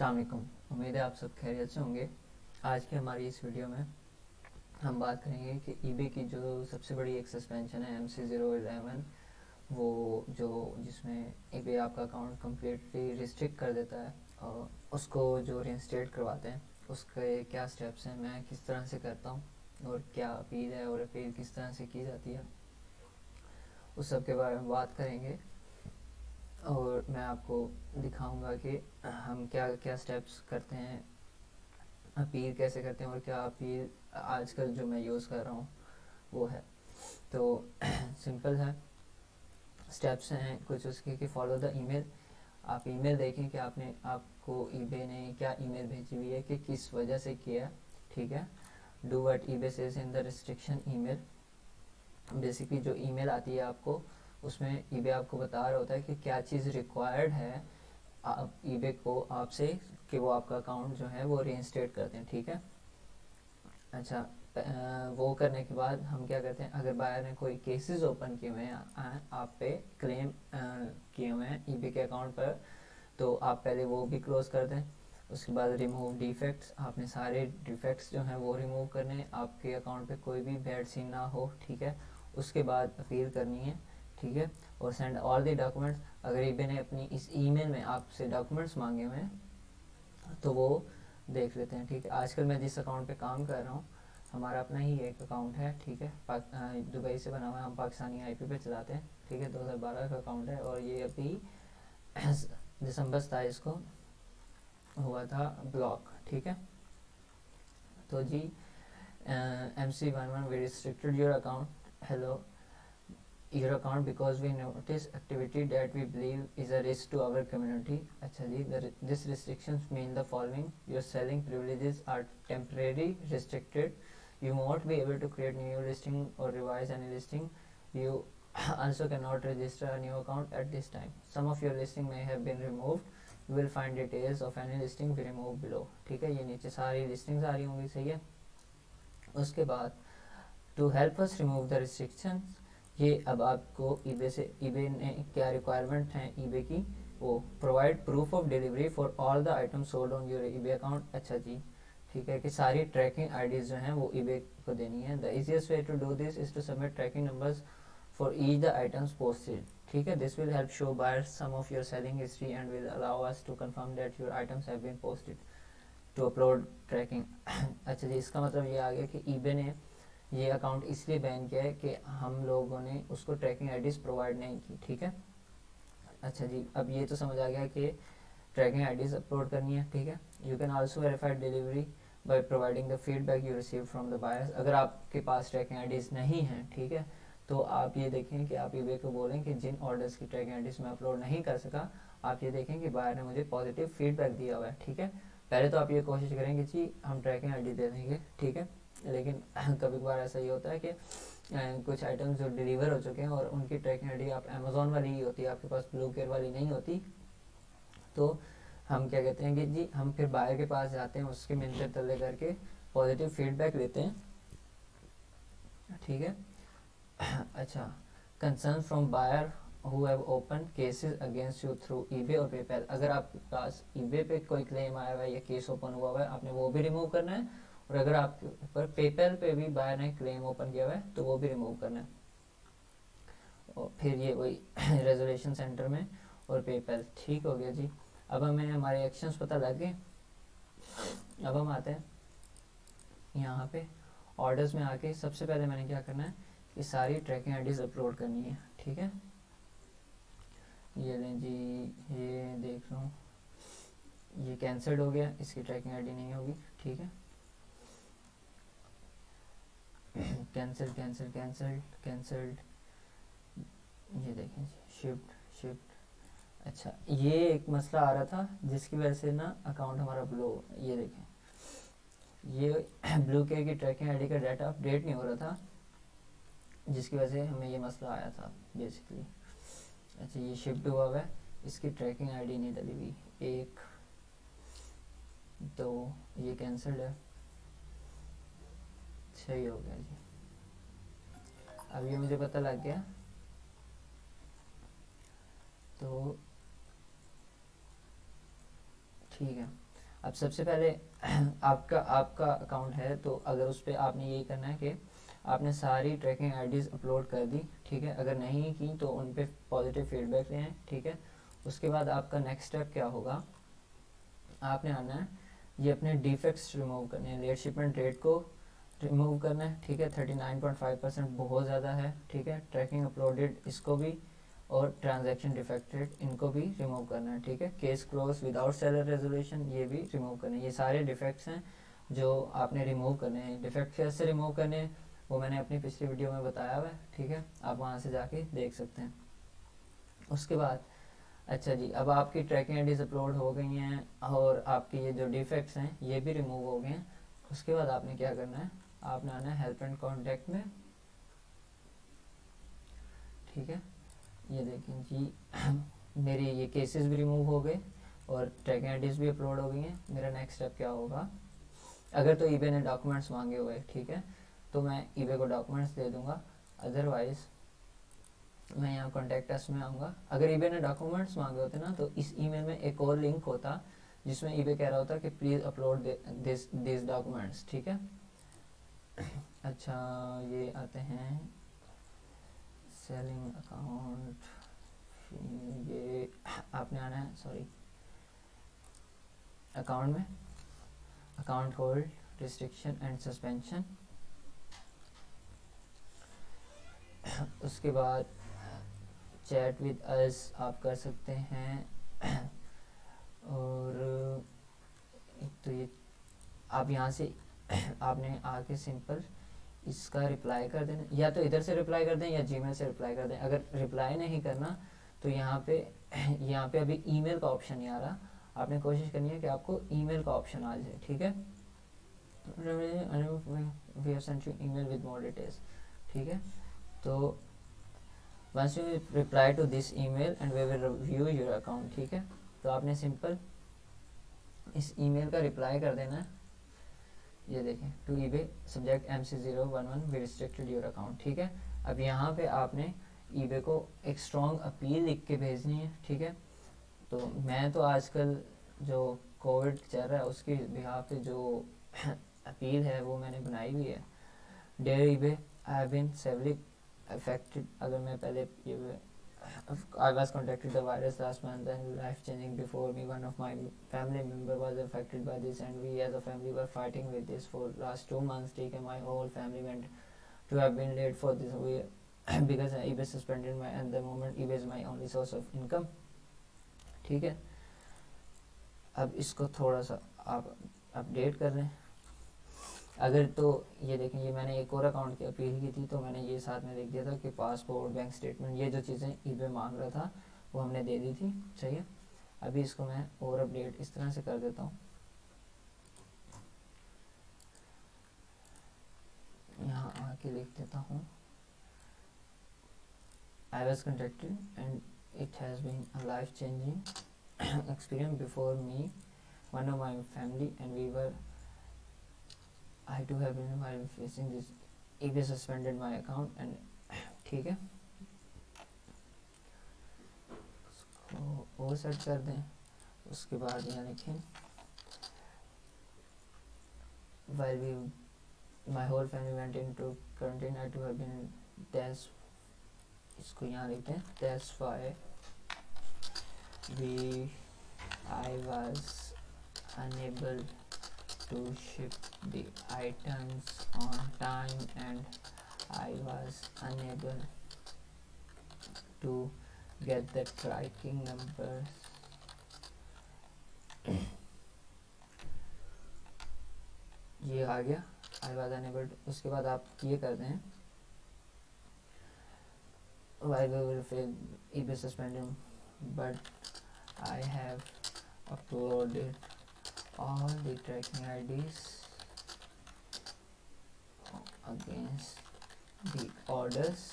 अस्सलाम वालेकुम। उम्मीद है आप सब खैरियत से होंगे। आज की हमारी इस वीडियो में हम बात करेंगे कि ईबे की जो सबसे बड़ी एक सस्पेंशन है MC011, वो जो जिसमें ईबे आपका अकाउंट कम्प्लीटली रिस्ट्रिक्ट कर देता है और उसको जो रिइंस्टेट करवाते हैं उसके क्या स्टेप्स हैं, मैं किस तरह से करता हूँ और क्या अपील है और अपील किस तरह से की जाती है, उस सब के बारे में बात करेंगे। और मैं आपको दिखाऊंगा कि हम क्या क्या स्टेप्स करते हैं, अपील कैसे करते हैं और क्या अपील आजकल जो मैं यूज़ कर रहा हूँ वो है। तो सिंपल है, स्टेप्स हैं कुछ उसके कि फॉलो द ईमेल। आप ईमेल देखें कि आपने आपको ईबे ने क्या ईमेल भेजी हुई है कि किस वजह से किया। ठीक है, do what eBay says in the restriction email. Basically जो ईमेल आती है आपको, उसमें ईबे आपको बता रहा होता है कि क्या चीज़ रिक्वायर्ड है आप ईबे को आपसे कि वो आपका अकाउंट जो है वो रीइंस्टेट कर दें। ठीक है, अच्छा, वो करने के बाद हम क्या करते हैं, अगर बायर ने कोई केसेस ओपन किए हुए हैं आप पे, क्लेम किए हुए हैं ईबे के अकाउंट पर, तो आप पहले वो भी क्लोज कर दें। उसके बाद रिमूव डिफेक्ट्स, आपने सारे डिफेक्ट्स जो हैं वो रिमूव करने, आपके अकाउंट पे कोई भी बैड सीन ना हो। ठीक है, उसके बाद अपील करनी है। ठीक है, और सेंड ऑल द डॉक्यूमेंट्स। अगर ईबे ने अपनी इस ईमेल में आपसे डॉक्यूमेंट्स मांगे हुए हैं तो वो देख लेते हैं। ठीक है, आजकल मैं जिस अकाउंट पे काम कर रहा हूँ, हमारा अपना ही एक अकाउंट है। ठीक है, दुबई से बना हुआ है, हम पाकिस्तानी आईपी पे चलाते हैं। ठीक है, 2012 का अकाउंट है और ये अभी दिसंबर 27 को हुआ था ब्लॉक। ठीक है, तो जी MC11 we restricted your account, hello your account because we notice activity that we believe is a risk to our community. अच्छा जी, this restrictions mean the following: your selling privileges are temporarily restricted. You won't be able to create new listing or revise any listing. You also cannot register a new account at this time. Some of your listing may have been removed. You will find details of any listing we remove below. ठीक है, ये नीचे सारी listings आ रही होंगी, सही है। उसके बाद to help us remove the restrictions, ये अब आपको ईबे से, ईबे ने क्या रिक्वायरमेंट है ईबे की, वो provide proof of delivery for all the item sold on your eBay account. अच्छा जी, ठीक है, कि सारी ट्रैकिंग आईडीज जो हैं वो ईबे को देनी है। The easiest way to do this is to submit tracking numbers for each the items posted. ठीक है, this will help show buyers some of your selling history and will allow us to confirm that your items have been posted to upload tracking. अच्छा जी, इसका मतलब ये आ गया कि eBay ने ये अकाउंट इसलिए बैन किया है कि हम लोगों ने उसको ट्रैकिंग आईडीज प्रोवाइड नहीं की। ठीक है, अच्छा जी, अब ये तो समझ आ गया कि ट्रैकिंग आईडीज अपलोड करनी है। ठीक है, you can also verify delivery by providing the feedback you receive from the buyers. अगर आपके पास ट्रैकिंग आईडीज नहीं हैं, ठीक है, तो आप ये देखें कि आप ईबे को बोलें कि जिन ऑर्डर्स की ट्रैकिंग आईडीज मैं अपलोड नहीं कर सका, आप ये देखें कि बायर ने मुझे पॉजिटिव फीडबैक दिया हुआ है। ठीक है, पहले तो आप ये कोशिश करेंगे जी हम ट्रैकिंग आईडी दे देंगे। ठीक है, लेकिन कभी कभार ऐसा ही होता है कि कुछ आइटम्स जो डिलीवर हो चुके हैं और उनकी ट्रैकिंग आईडी आप अमेजोन वाली ही होती है, आपके पास ब्लू केयर वाली नहीं होती, तो हम क्या कहते हैं कि जी हम फिर बायर के पास जाते हैं, उसके मिलते तले करके पॉजिटिव फीडबैक लेते हैं। ठीक है, अच्छा, concern from buyer who have opened cases against you through eBay और पेपैल। अगर आपके पास eBay पे कोई क्लेम आया हुआ है या केस ओपन हुआ हुआ है, आपने वो भी रिमूव करना है। और अगर आपके ऊपर पेपैल पे भी बायर ने क्लेम ओपन किया हुआ है तो वो भी रिमूव करना है। और फिर ये वही रेजोल्यूशन सेंटर में और पेपैल। ठीक हो गया जी, अब हमें हमारे एक्शंस पता लग गए। अब हम आते हैं यहाँ पे ऑर्डर्स में आके, सबसे पहले मैंने क्या करना है कि सारी ट्रैकिंग आईडीज अपलोड करनी है। ठीक है, ये लें जी, ये देख रहा हूँ ये कैंसल्ड हो गया, इसकी ट्रैकिंग आईडी नहीं होगी। ठीक है, कैंसल्ड कैंसल्ड कैंसल्ड कैंसल्ड, ये देखें जी, शिफ्ट शिफ्ट। अच्छा, ये एक मसला आ रहा था जिसकी वजह से ना अकाउंट हमारा ब्लो, ये देखें ये ब्लू केयर की ट्रैकिंग आईडी का डाटा अपडेट नहीं हो रहा था, जिसकी वजह से हमें ये मसला आया था बेसिकली। अच्छा, ये शिफ्ट हुआ हुआ है, इसकी ट्रैकिंग आईडी नहीं डली हुई, एक तो ये कैंसल्ड है। सही हो गया जी, अब ये मुझे पता लग गया। तो ठीक है, अब सबसे पहले आपका आपका अकाउंट है, तो अगर उस पर आपने यही करना है कि आपने सारी ट्रैकिंग आईडीज़ अपलोड कर दी, ठीक है। अगर नहीं की तो उन पर पॉजिटिव फीडबैक लें, ठीक है। उसके बाद आपका नेक्स्ट स्टेप क्या होगा, आपने आना है ये अपने डिफेक्ट्स रिमूव करने हैं, लेट शिपमेंट रेट को रिमूव करना है, ठीक है। 39.5% बहुत ज़्यादा है, ठीक है। ट्रैकिंग अपलोडेड इसको भी, और ट्रांजैक्शन डिफेक्टेड इनको भी रिमूव करना है, ठीक है। Case close without seller resolution ये भी रिमूव करना है। ये सारे डिफेक्ट्स हैं जो आपने रिमूव करने हैं। डिफेक्ट कैसे रिमूव करने हैं वो मैंने अपनी पिछली वीडियो में बताया हुआ है, ठीक है, आप वहाँ से जाके देख सकते हैं। उसके बाद अच्छा जी, अब आपकी ट्रैकिंग आईडीज अपलोड हो गई हैं और आपके ये जो डिफेक्ट्स हैं ये भी रिमूव हो गए हैं। उसके बाद आपने क्या करना है, आपने आना है हेल्प एंड कॉन्टैक्ट में, ठीक है। ये देखें जी मेरे ये केसेस भी रिमूव हो गए और ट्रैकिंग आईडीज भी अपलोड हो गई हैं। मेरा नेक्स्ट स्टेप क्या होगा, अगर तो ईबे ने डॉक्यूमेंट्स मांगे हुए, ठीक है, तो मैं ईबे को डॉक्यूमेंट्स दे दूंगा। अदरवाइज़ मैं यहाँ कॉन्टैक्ट अस में आऊँगा। अगर ईबे ने डॉक्यूमेंट्स मांगे होते ना तो इस ईमेल में एक और लिंक होता जिसमें ईबे कह रहा होता कि प्लीज़ अपलोड दिस डॉक्यूमेंट्स, ठीक है। अच्छा, ये आते हैं सेलिंग अकाउंट, ये आपने आना है सॉरी अकाउंट में, account hold restriction and suspension. उसके बाद चैट विद अस आप कर सकते हैं और तो ये आप यहाँ से आपने आके सिंपल इसका रिप्लाई कर देना, या तो इधर से रिप्लाई कर दें या जीमेल से रिप्लाई कर दें। अगर रिप्लाई नहीं करना तो यहाँ पे अभी ईमेल का ऑप्शन नहीं आ रहा, आपने कोशिश करनी है कि आपको ईमेल का ऑप्शन आ जाए, ठीक है। We have sent you email with more details, ठीक है। तो once you reply to this email and we will review your account, ठीक है। तो आपने सिंपल इस ईमेल का रिप्लाई कर देना है, ये देखें to eBay subject MC011 we restricted your account, ठीक है। अब यहाँ पे आपने ईबे को एक स्ट्रॉन्ग अपील लिख के भेजनी है, ठीक है। तो मैं तो आजकल जो कोविड चल रहा है उसके बिहाफ पे जो अपील है वो मैंने बनाई हुई है। Dear eBay, I have been severely affected, अगर मैं पहले ये I was contacted the virus last month and life changing before me. One of my family member was affected by this and we as a family were fighting with this for last 2 months. ठीक है, my whole family went to have been late for this we because eBay suspended my and the moment eBay is my only source of income, ठीक है। अब इसको थोड़ा सा आप update कर लें। अगर तो ये देखें, ये मैंने एक और अकाउंट की अपील की थी तो मैंने ये साथ में लिख दिया था कि पासपोर्ट, बैंक स्टेटमेंट, ये जो चीज़ें ईबे मांग रहा था वो हमने दे दी थी, सही है। अभी इसको मैं और अपडेट इस तरह से कर देता हूँ, यहाँ आके लिख देता हूँ I was contacted and it has been a life changing experience before me, one of my family and we were I too have been while facing this eBay suspended my account and ठीक है, उसको और set कर दें। उसके बाद यहाँ लिखें while we my whole family went into quarantine I too have been, that's इसको यहाँ लिखते हैं that's why I was unable to ship the items on time and I was unable to get the tracking numbers ये आ गया I was unable to, उसके बाद आप ये कर दें while we will fail eBay suspended but I have uploaded all the tracking IDs against the orders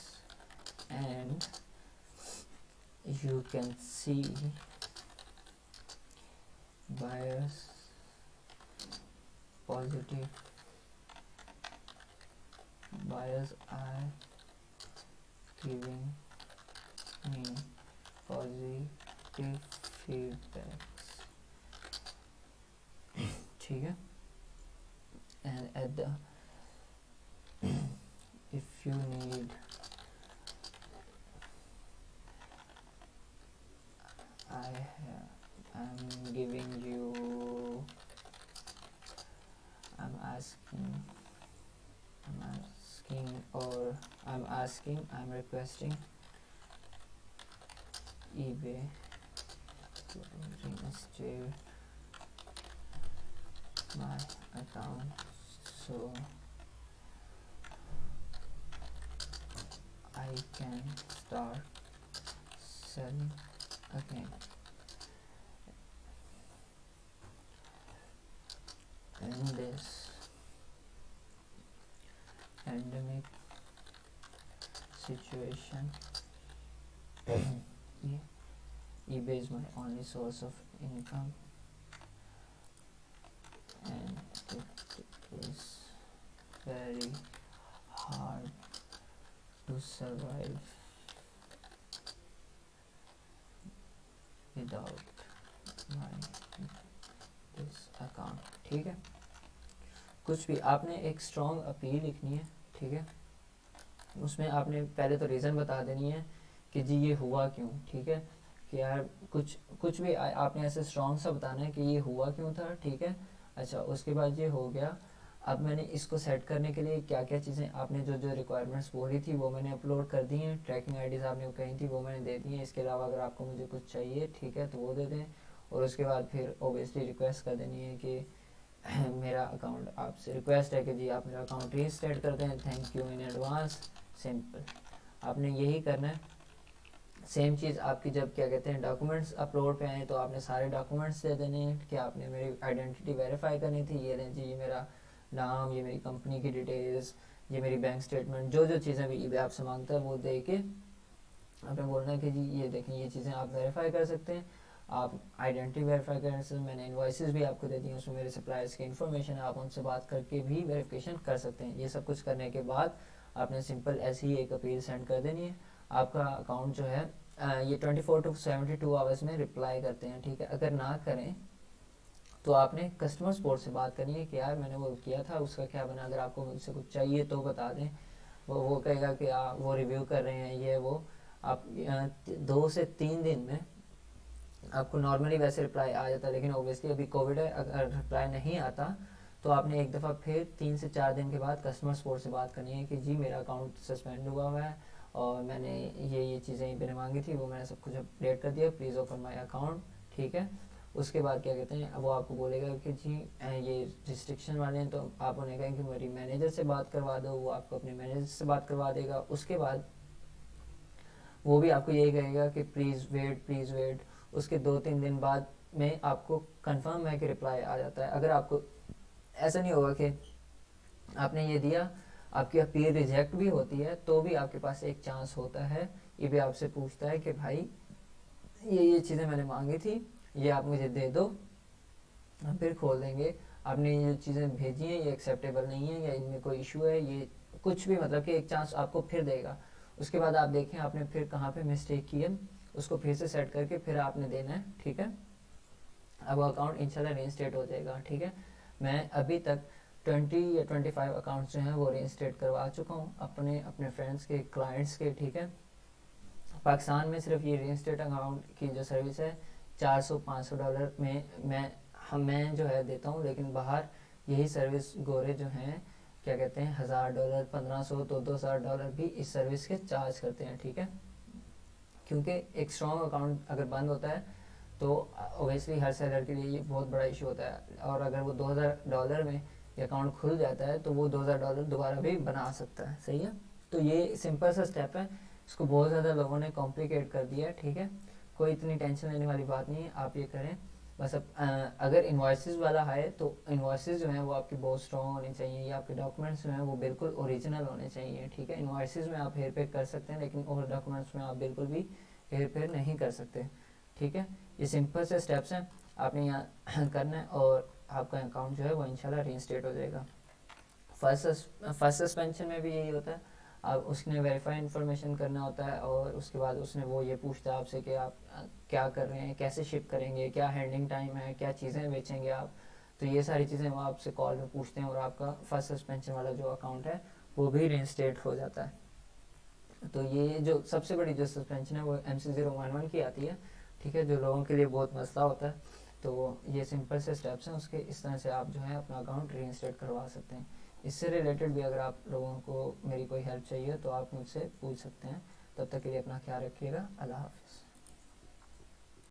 and you can see buyers positive, buyers are giving me positive feedbacks ठीक है. And at the if you need I'm giving you I'm I'm requesting eBay to reinstate my account so I can start selling again. In this pandemic situation, eBay is my only source of income and it is very hard to survive without my this account. ठीक है, कुछ भी आपने एक strong appeal लिखनी है. ठीक है, उसमें आपने पहले तो रीज़न बता देनी है कि जी ये हुआ क्यों. ठीक है, कि यार कुछ भी आपने ऐसे स्ट्रॉन्ग सा बताना है कि ये हुआ क्यों था. ठीक है, अच्छा उसके बाद ये हो गया. अब मैंने इसको सेट करने के लिए क्या क्या चीज़ें आपने जो जो रिक्वायरमेंट्स बोली थी वो मैंने अपलोड कर दी हैं. ट्रैकिंग आईडीज़ आपने कही थी वो मैंने दे दी हैं. इसके अलावा अगर आपको मुझे कुछ चाहिए ठीक है तो वो दे दें. और उसके बाद फिर ओबियसली रिक्वेस्ट कर देनी है कि मेरा अकाउंट आपसे रिक्वेस्ट है कि जी आप मेरा अकाउंट रीस्टार्ट कर दें. Thank you in advance. Simple, आपने यही करना है. सेम चीज़ आपकी जब क्या कहते हैं डॉक्यूमेंट्स अपलोड पे आए तो आपने सारे डॉक्यूमेंट्स दे देने हैं कि आपने मेरी आइडेंटिटी वेरीफाई करनी थी. ये लें जी, ये मेरा नाम, ये मेरी कंपनी की डिटेल्स, ये मेरी बैंक स्टेटमेंट, जो जो चीज़ें भी eBay आपसे मांगता है वो दे के आपने बोलना है कि जी ये देखें ये चीज़ें आप वेरीफाई कर सकते हैं. आप आइडेंटिटी वेरीफाई करने से मैंने इनवॉइसेस भी आपको दे दी हैं, उसमें मेरे सप्लायर्स की इन्फॉर्मेशन है. आप उनसे बात करके भी वेरिफिकेशन कर सकते हैं. ये सब कुछ करने के बाद आपने सिंपल ऐसी ही एक अपील सेंड कर देनी है. आपका अकाउंट जो है ये 24 to 72 आवर्स में रिप्लाई करते हैं. ठीक है, अगर ना करें तो आपने कस्टमर सपोर्ट से बात करनी है कि यार मैंने वो किया था उसका क्या बना. अगर आपको मुझसे कुछ चाहिए तो बता दें. वो कहेगा कि वो रिव्यू कर रहे हैं ये वो. आप 2 से 3 दिन में आपको नॉर्मली वैसे रिप्लाई आ जाता है, लेकिन ओबियसली अभी कोविड है, अगर रिप्लाई नहीं आता तो आपने एक दफ़ा फिर 3 से 4 दिन के बाद कस्टमर सपोर्ट से बात करनी है कि जी मेरा अकाउंट सस्पेंड हुआ हुआ है और मैंने ये चीज़ें मैंने मांगी थी वो मैंने सब कुछ अपडेट कर दिया, प्लीज़ ओपन माय अकाउंट. ठीक है, उसके बाद क्या कहते हैं वो आपको बोलेगा कि जी ये रिस्ट्रिक्शन वाले हैं, तो आप उन्हें कहें कि मेरी मैनेजर से बात करवा दो. वो आपको अपने मैनेजर से बात करवा देगा. उसके बाद वो भी आपको यही कहेगा कि प्लीज़ वेट. उसके 2-3 दिन बाद में आपको कंफर्म है कि रिप्लाई आ जाता है. अगर आपको ऐसा नहीं होगा कि आपने ये दिया, आपकी अपील रिजेक्ट भी होती है तो भी आपके पास एक चांस होता है. ये भी आपसे पूछता है कि भाई ये चीज़ें मैंने मांगी थी, ये आप मुझे दे दो, हम फिर खोल देंगे. आपने ये चीज़ें भेजी हैं ये एक्सेप्टेबल नहीं है या इनमें कोई इशू है, ये कुछ भी मतलब कि एक चांस आपको फिर देगा. उसके बाद आप देखें आपने फिर कहाँ पे मिस्टेक की है, उसको फिर से सेट करके फिर आपने देना है. ठीक है, अब अकाउंट इंशाल्लाह रीइंस्टेट हो जाएगा. ठीक है, मैं अभी तक 20 या 25 अकाउंट्स जो हैं वो रीइंस्टेट करवा चुका हूँ अपने फ्रेंड्स के, क्लाइंट्स के. ठीक है, पाकिस्तान में सिर्फ ये रीइंस्टेट अकाउंट की जो सर्विस है $400-500 में मैं जो है देता हूँ, लेकिन बाहर यही सर्विस गोरे जो हैं क्या कहते हैं $1000, $1500 तो $2000 भी इस सर्विस के चार्ज करते हैं. ठीक है, क्योंकि एक स्ट्रॉन्ग अकाउंट अगर बंद होता है तो ओबियसली हर सेलर के लिए ये बहुत बड़ा इशू होता है. और अगर वो $2000 में ये अकाउंट खुल जाता है तो वो $2000 दोबारा भी बना सकता है. सही है, तो ये सिंपल सा स्टेप है, इसको बहुत ज़्यादा लोगों ने कॉम्प्लिकेट कर दिया है. ठीक है, कोई इतनी टेंशन लेने वाली बात नहीं है, आप ये करें बस. अब अगर इन्वॉइसेस वाला है तो इन्वॉइसेस जो हैं वो आपकी बहुत स्ट्रॉन्ग होनी चाहिए. ये आपके डॉक्यूमेंट्स जो हैं वो बिल्कुल ओरिजिनल होने चाहिए. ठीक है, इन्वॉइसेस में आप हेर फेर कर सकते हैं लेकिन और डॉक्यूमेंट्स में आप बिल्कुल भी हेर फेर नहीं कर सकते. ठीक है, ये सिंपल से स्टेप्स हैं, आपने यहाँ करना है और आपका अकाउंट जो है वो इंशाल्लाह रीइंस्टेट हो जाएगा. फर्स्ट सस्पेंशन में भी यही होता है, आप उसने वेरीफाई इन्फॉर्मेशन करना होता है और उसके बाद उसने वो ये पूछता है आपसे कि आप क्या कर रहे हैं, कैसे शिप करेंगे, क्या हैंडलिंग टाइम है, क्या चीज़ें बेचेंगे आप. तो ये सारी चीज़ें वो आपसे कॉल में पूछते हैं और आपका फर्स्ट सस्पेंशन वाला जो अकाउंट है वो भी रिइंस्टेट हो जाता है। तो ये जो सबसे बड़ी जो सस्पेंशन है वो MC011 की आती है, ठीक है, जो लोगों के लिए बहुत मसला होता है। तो ये सिंपल से स्टेप्स हैं उसके, इस तरह से आप जो है अपना अकाउंट रीइंस्टेट करवा सकते हैं। इससे रिलेटेड भी अगर आप लोगों को मेरी कोई हेल्प चाहिए तो आप मुझसे पूछ सकते हैं। तब तक के लिए अपना ख्याल रखिएगा। अल्लाह हाफिज़।